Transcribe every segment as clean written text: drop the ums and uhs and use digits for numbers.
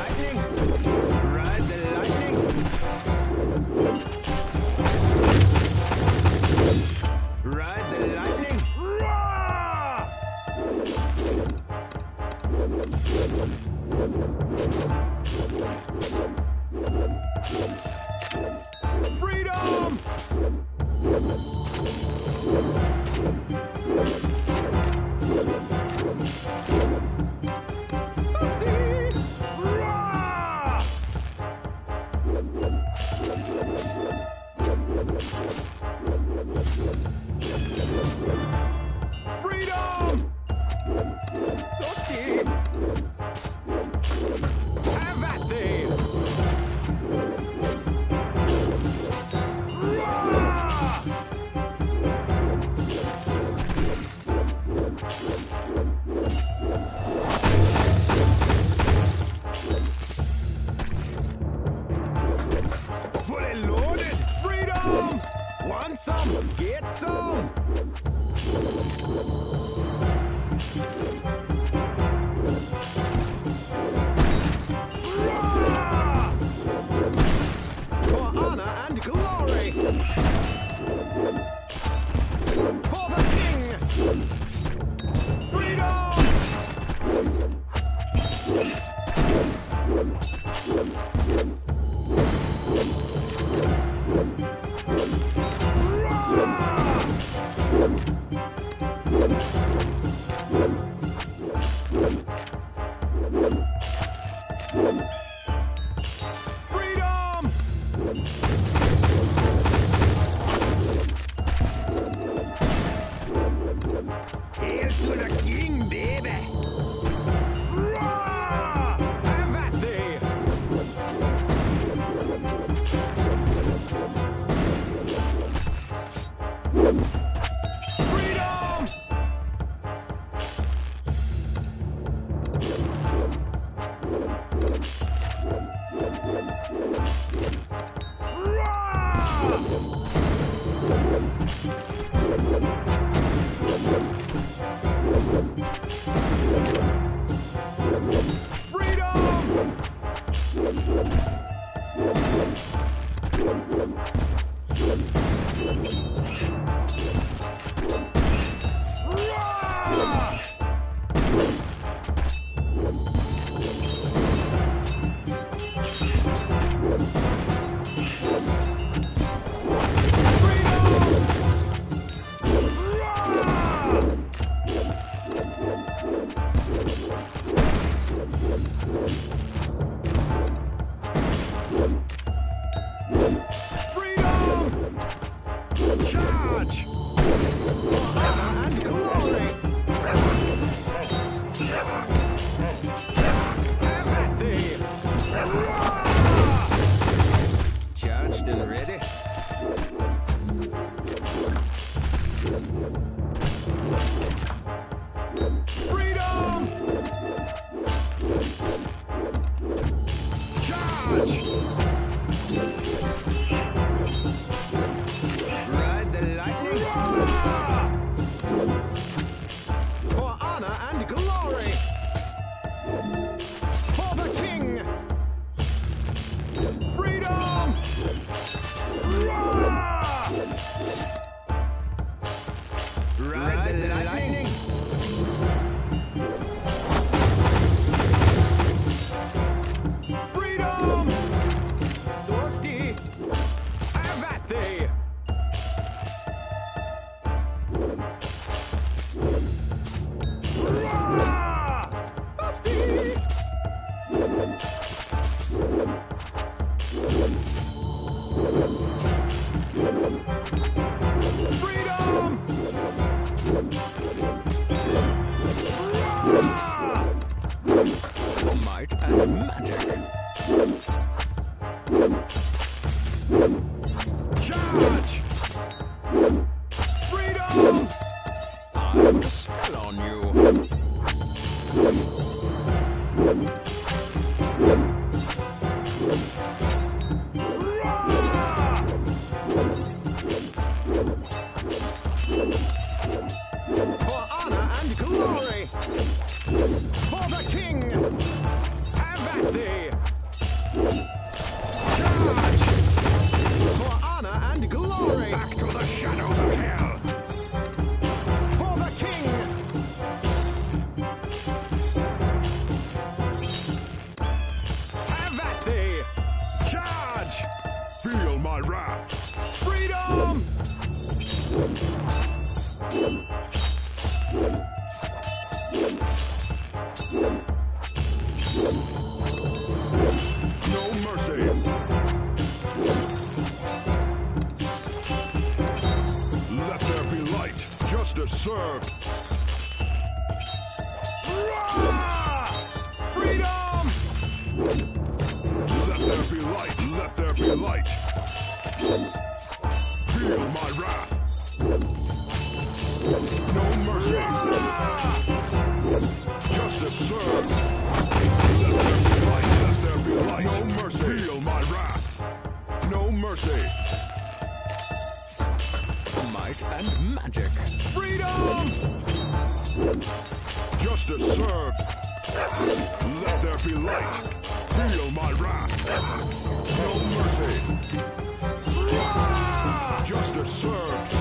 lightning. Ride the lightning. Ride the lightning. Roar! Freedom! Freedom! Dusty! Have at thee! Roar! Fully loaded! Freedom! Want some? Get some! Roar! For honor and glory! For the king! Freedom! Freedom! Here's to the king, baby! Roar! Have at thee! Freedom! Freedom! Roar! Charge! For honor and glory! Have at thee! Roar! Charged and ready. Freedom! Charge! Ride the lightning. For honor and glory. For the king. Freedom. Ride the lightning. Freedom. Dusty. Have at thee. Roar! Dusty! Freedom! Roar! Might and magic. Charge! For honor and glory! Back to the shadows of hell! For the king! Have at thee! Charge! Feel my wrath! Freedom! No mercy! Let there be light, justice served. Freedom! Let there be light, let there be light. Feel my wrath. No mercy. Justice served. Let there be light, no mercy. Feel my wrath. No mercy. Might and magic. Freedom! Justice served. Let there be light. Feel my wrath. No mercy. Justice served.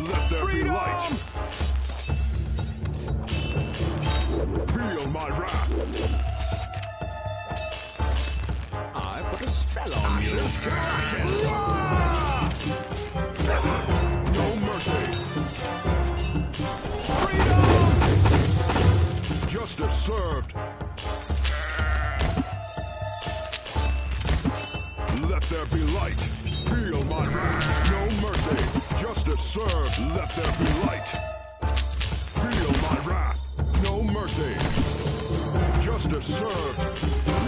Let there be light. Feel my wrath. I put a spell on you. No mercy. Freedom! Justice served. Let there be light. Feel my wrath. No mercy. Justice served. Let there be light. Feel my wrath. No mercy. Justice served.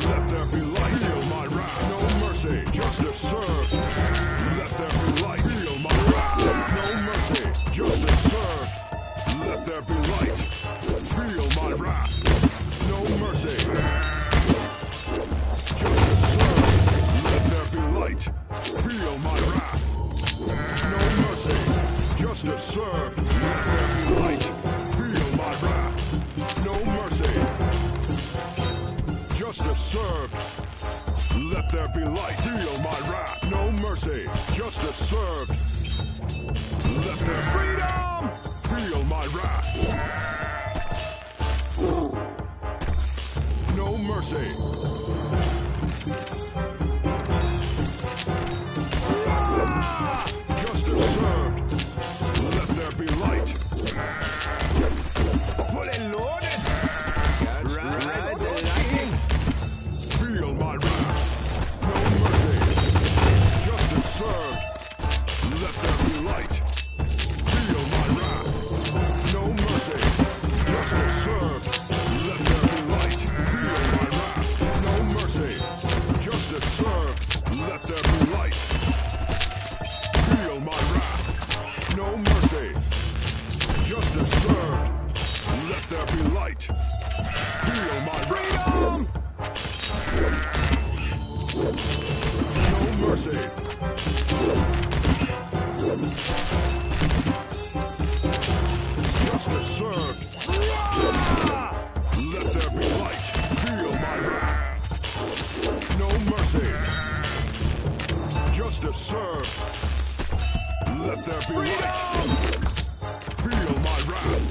Let there be light. Feel my wrath. No mercy. Justice served. Let there be light. Feel my wrath. No mercy. Justice served. Let there be light. Feel my wrath. No mercy. Justice served. Let there be light. Feel my wrath. No mercy. Justice served. Let there be light. Feel my wrath. No mercy. Justice served. Let there be light. Feel my wrath. No mercy. Justice served. Let there freedom. Feel my wrath. No mercy. Justice served. Let there be light. Fully loaded. Right. Feel my wrath. No mercy. Justice served. Let there be light. Feel my wrath. No mercy. Justice served. Let there be light. Feel my wrath. No mercy. Justice served. Let there be light. Feel my wrath. No mercy. Justice served. Let there be light. Feel my freedom. No mercy. Justice served. Let there be light. Feel my wrath. No mercy. Justice served. Let there be light. Feel my wrath.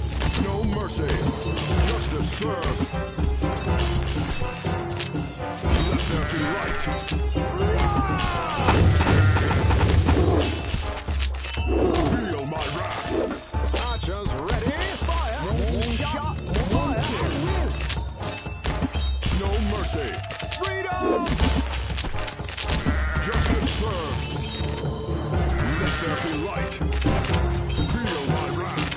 No mercy. Justice served. Let there be light. Feel my wrath. Archers ready. Fire. Shot. Fire. No mercy. Freedom. Justice served. Let there be light. Feel my wrath.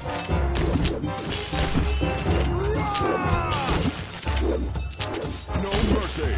No mercy.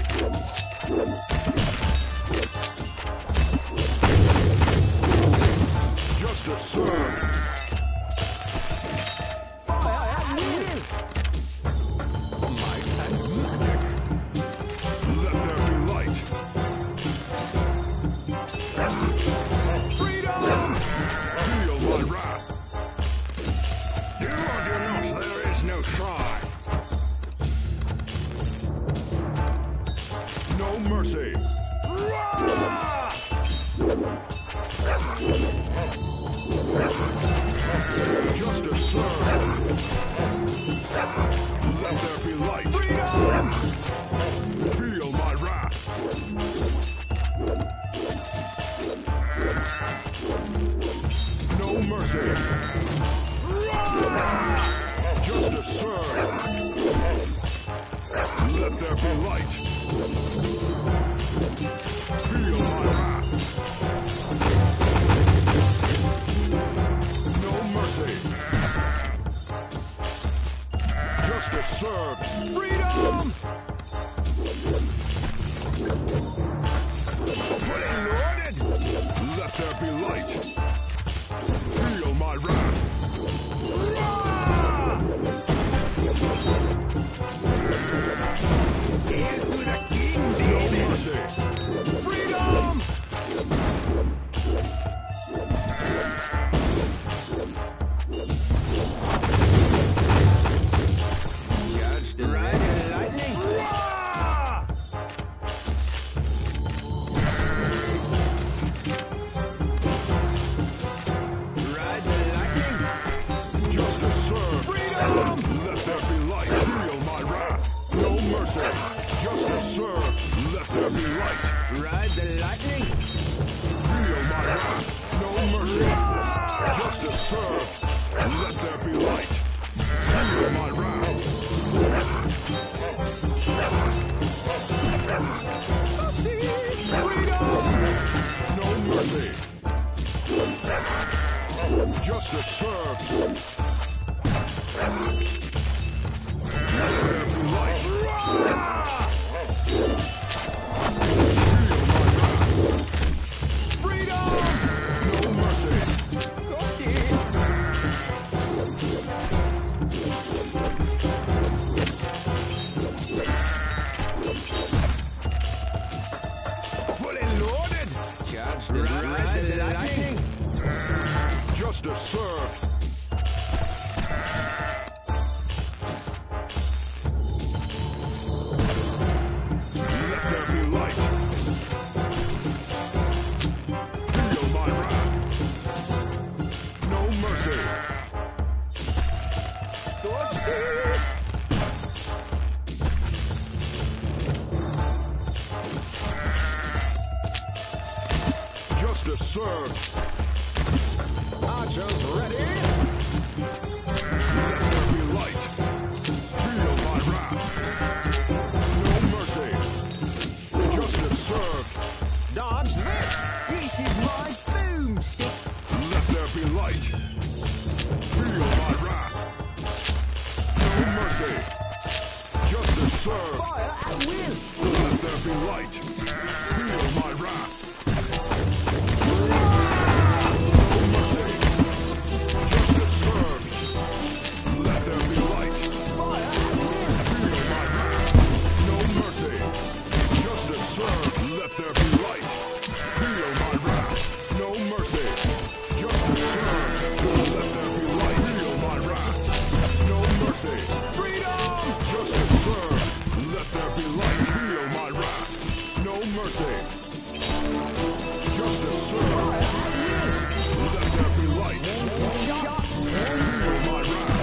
serve. Let there be light. Freedom! Feel my wrath. No mercy. Justice serve. Let there be light. Feel my wrath. No mercy. Justice served. Freedom! Fully loaded. Let there be light. Feel my wrath. Hail to the king, baby. No mercy. Freedom! Just ride the lightning. Ride the lightning. Justice served. Freedom! Let there be light. Feel my wrath. No mercy. Justice served. Let there be light. Ride the lightning. Feel my wrath. No mercy. Justice served. Let there be light. Feel my wrath. Freedom! No mercy. Justice served. Let there be light. Feel my wrath. Freedom! No mercy. Fully loaded. Charged and ride the lightning. Justice served. Let there be light. Feel my wrath. No mercy. Justice served. Archers ready. Let there be light. Feel my wrath. No mercy. Justice served. Dodge this! This is my boomstick! Let there be light. Feel my wrath. No mercy. Justice served. Fire at will! Let there be light. Feel my wrath. No mercy. Justice served. Let there be light. Fire at will! Feel my wrath. No mercy. Justice served. Let there be light. Feel my wrath. No mercy. Justice served. Let there be light. Feel my wrath. No mercy. Freedom! Justice served. Let there be light. Feel my wrath. No mercy. Justice served. Let there be light. Feel my wrath.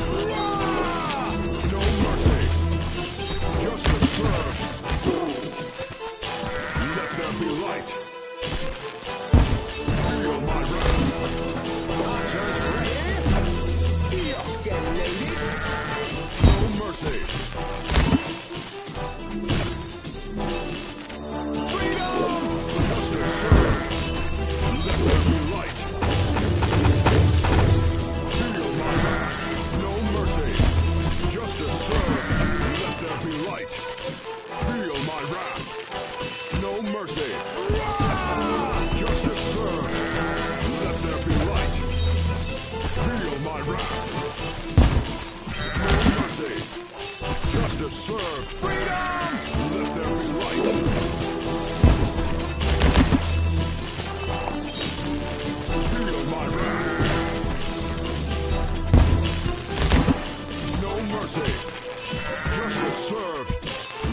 No mercy. Justice served. Let there be light. Feel my wrath. No mercy. Freedom! Justice served. Let there be light. Feel my wrath. No mercy. Justice served. Let there be light. Feel my wrath. No mercy. Justice served. Let there be light. Feel my wrath. No mercy. Justice served. Freedom! Let there be light. Feel my wrath. No mercy. Justice served.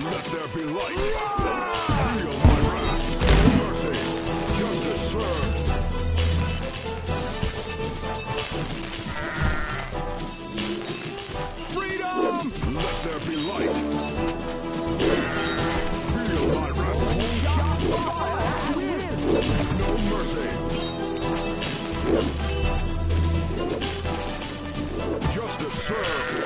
Let there be light. Feel my wrath. No mercy. Justice served. there be light. Feel my wrath. No mercy. Justice served.